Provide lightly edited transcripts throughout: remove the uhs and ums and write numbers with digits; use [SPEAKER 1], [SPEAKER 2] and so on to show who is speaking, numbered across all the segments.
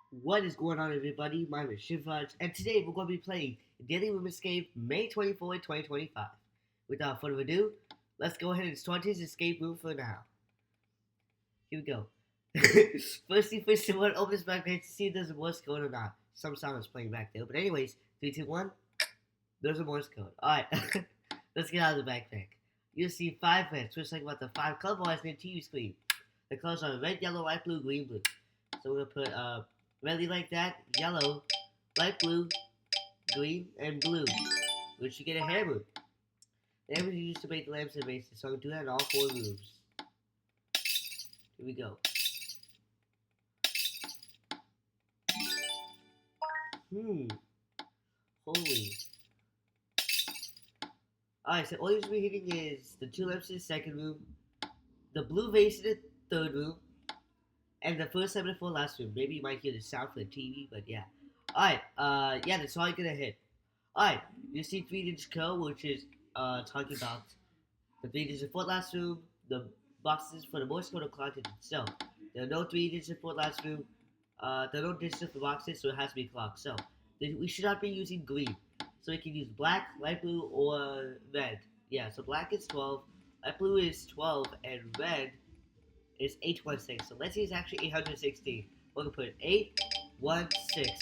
[SPEAKER 1] What is going on, everybody? My name is Shivraj, and today we're going to be playing Daily Room Escape May 24, 2025. Without further ado, let's go ahead and start his escape room for now. Here we go. First, I want to open this backpack to see if there's a Morse code or not. Some sound is playing back there, but anyways, 3, 2, 1, there's a Morse code. Alright, let's get out of the backpack. You'll see 5 vents, which is like about the 5 color bars in the TV screen. The colors are red, yellow, white, blue, green, blue. So we're going to put redly like that, yellow, light blue, green, and blue. Which you get a hammer. The hammer is used to make the lamps and bases, so I'm going to do that in all 4 rooms. Here we go. Holy. Alright, so all you're be hitting is the 2 lamps in the second room, the blue vase in the third room, and the first 7 and 4 last room. Maybe you might hear the sound for the TV, but yeah. Alright, yeah, that's all you're gonna hit. Alright, you see 3-digit code, which is talking about the 3-digit for last room, the boxes for the Morse code are clocked. So there are no 3-digit for last room, there are no digits for boxes, so it has to be clocked. So we should not be using green. So we can use black, light blue, or red. Yeah, so black is 12, light blue is 12, and red is 816. So let's see, it's actually 816. We're gonna put 816.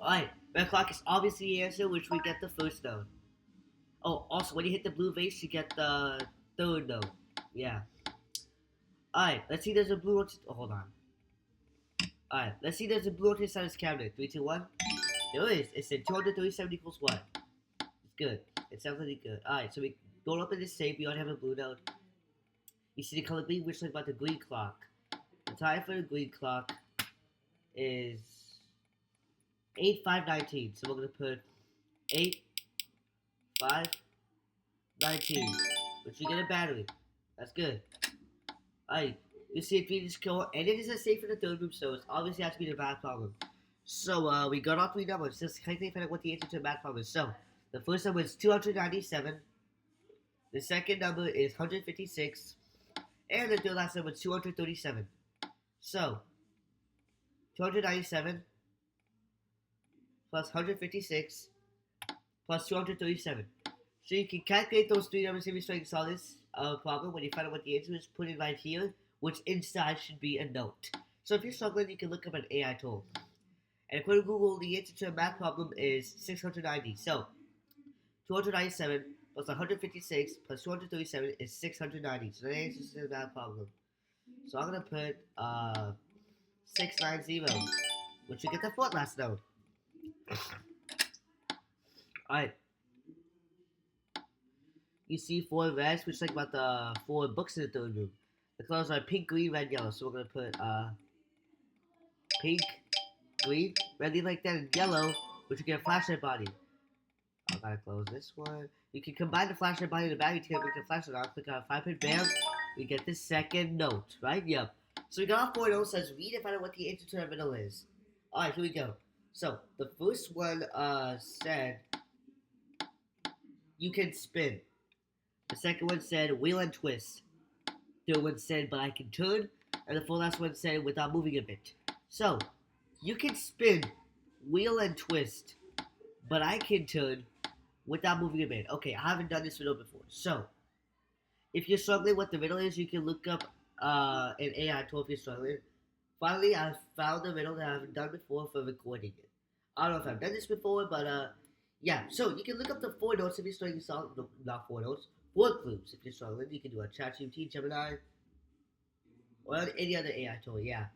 [SPEAKER 1] Alright, red clock is obviously the answer, which we get the first note. Oh, also, when you hit the blue vase, you get the third note. Yeah. Alright, let's see, there's a blue. Oh, hold on. Alright, let's see, there's a blue on inside this cabinet. 3, 2, 1. There is. It said 237 equals what? It's good. It sounds really good. Alright, so we go up in this safe. We don't have a blue note. You see the color green, which is about the green clock. The time for the green clock is 8519. So we're gonna put 8519, which you get a battery. That's good. Alright, you see a 3-digit code, and it is a safe in the third room, so it obviously has to be the math problem. So we got all 3 numbers. Just quickly find out what the answer to the math problem is. So the first number is 297. The second number is 156. And the third last number is 237. So 297 plus 156 plus 237. So you can calculate those 3 numbers if you're trying to solve this problem. When you find out what the answer is, put it right here, which inside should be a note. So if you're struggling, you can look up an AI tool. And according to Google, the answer to the math problem is 690. So 297 plus 156 plus 237 is 690. So the answer to the math problem. So I'm going to put 690, which you get the 4th last note. Alright. You see 4 reds, which is like about the 4 books in the third room. The colors are pink, green, red, yellow. So we're going to put pink, green, red like that, and yellow, which you get a flashlight body. I gotta close this one. You can combine the flashlight body and the battery to make the flashlight on. Click on 5-pin, bam. We get the second note, right? Yep. So we got all 4 notes. Let's read and find out what the answer to the middle is. Alright, here we go. So the first one said you can spin. The second one said wheel and twist. Third one said but I can turn. And the 4th last one said without moving a bit. So you can spin, wheel and twist, but I can turn without moving a bit. Okay, I haven't done this riddle before. So, if you're struggling with the riddle is, you can look up an AI tool if you're struggling. Finally, I found the riddle that I haven't done before for recording it. I don't know if I've done this before, but yeah. So, you can look up the 4 notes if you're struggling to solve, no, not 4 notes, 4 clues if you're struggling. You can do a ChatGPT, Gemini, or any other AI tool, yeah.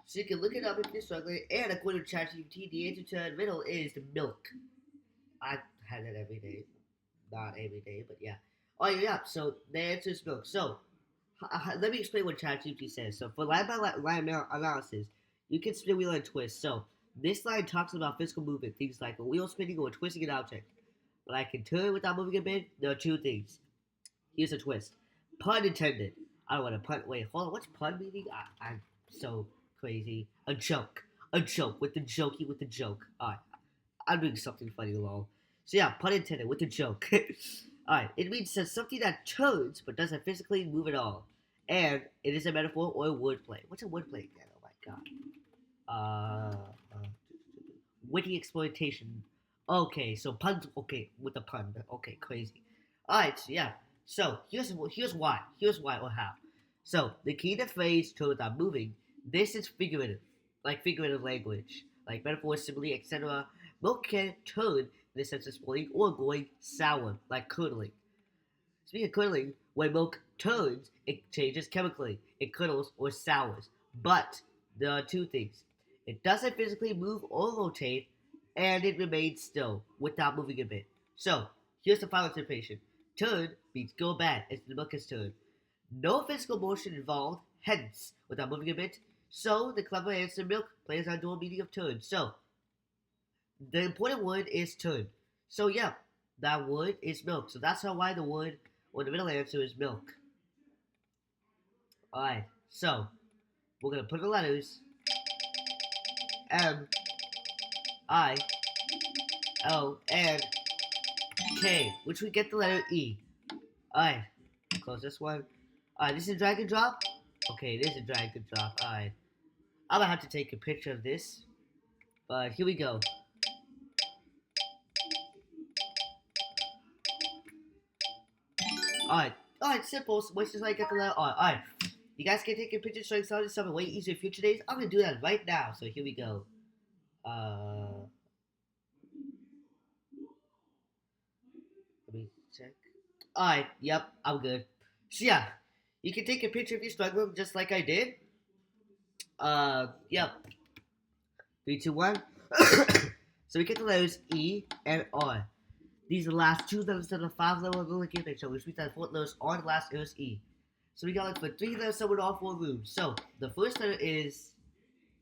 [SPEAKER 1] So you can look it up if you're struggling, and according to ChatGPT, the answer to that riddle is milk. I had that every day. Not every day, but yeah. Oh, yeah, so the answer is milk. So, let me explain what ChatGPT says. So, for line analysis, you can spin, wheel, and twist. So, this line talks about physical movement, things like a wheel spinning or twisting an object. But I can turn without moving a bit. There are 2 things. Here's a twist. Pun intended. I don't want to pun. Wait, hold on. What's pun meaning? I'm so crazy. A joke. A joke. With the jokey with the joke. Alright. I'm doing something funny along. So yeah, pun intended with the joke. Alright. It means something that turns but doesn't physically move at all. And it is a metaphor or a wordplay. What's a wordplay again? Oh my god. uh, witty exploitation. Okay, so puns. Okay, with the pun. Okay, crazy. All right, so yeah. So here's why. Here's why or how. So the key to phrase "to without moving." This is figurative, like figurative language, like metaphor, simile, etc. Milk can turn in the sense of spoiling or going sour, like curdling. Speaking of curdling, when milk turns, it changes chemically. It curdles or sours. But there are two things. It doesn't physically move or rotate, and it remains still without moving a bit. So, here's the final interpretation. Turn means go bad as the milk is turned. No physical motion involved, hence, without moving a bit. So, the clever answer milk plays on dual meaning of turn. So, the important word is turn. So, yeah, that word is milk. So, that's how why the word or the middle answer is milk. Alright, so we're gonna put the letters M, I, L, and K, which we get the letter E. Alright, close this one. Alright, this is drag and drop. Okay, it is a drag and drop. Alright, I'm gonna have to take a picture of this, but here we go. Alright, simple. So what's just like get the letter R. Alright, you guys can take a picture showing something way easier in future days. I'm gonna do that right now. So here we go. Let me check. Alright, yep, I'm good. So yeah, you can take a picture of your struggling just like I did. Yep. 3, 2, 1. So we get the letters E and R. These are the last two letters of the 5-letter Lilligan picture, which means that the fourth letters are the last letters E. So we got like for 3 letters somewhere in all 4 rooms. So the first letter is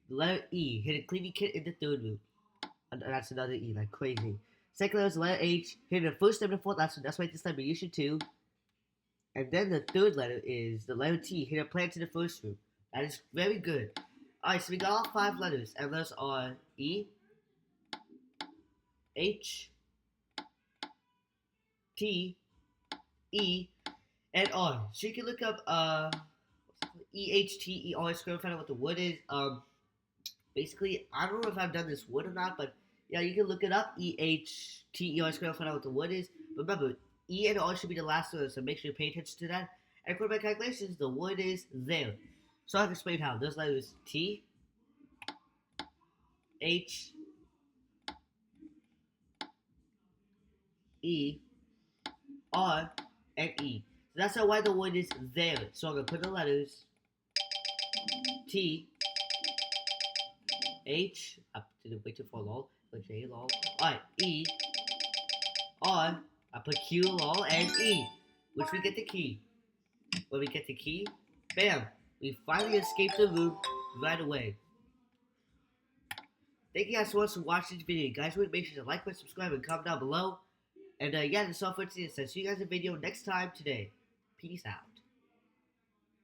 [SPEAKER 1] the letter E, hidden cleaning kit in the 3rd room. And that's another E, like crazy. Second letter is the letter H, hidden the first and the fourth last room. That's why this time we issue 2. And then the third letter is the letter T, hidden plant in the first room. That is very good. Alright, so we got all 5 letters, and those are E, H, T, E, and R. So you can look up EHTER square, find out what the word is. Basically, I don't know if I've done this word or not, but yeah, you can look it up. EHTER square, find out what the word is. But remember, E and R should be the last letter, so make sure you pay attention to that. And for my calculations, the word is there. So I can explain how. Those letters T, H, E, R, and E. So that's why the word is there. So I'm going to put the letters T, H, up to the wait for lol, put J lol, alright, E, R, I put Q lol, and E, which we get the key. When we get the key, bam, we finally escaped the room right away. Thank you guys so much for watching this video. Guys, make sure to like, subscribe, and comment down below. And yeah, that's all for today. So see you guys in the video next time today. Peace out.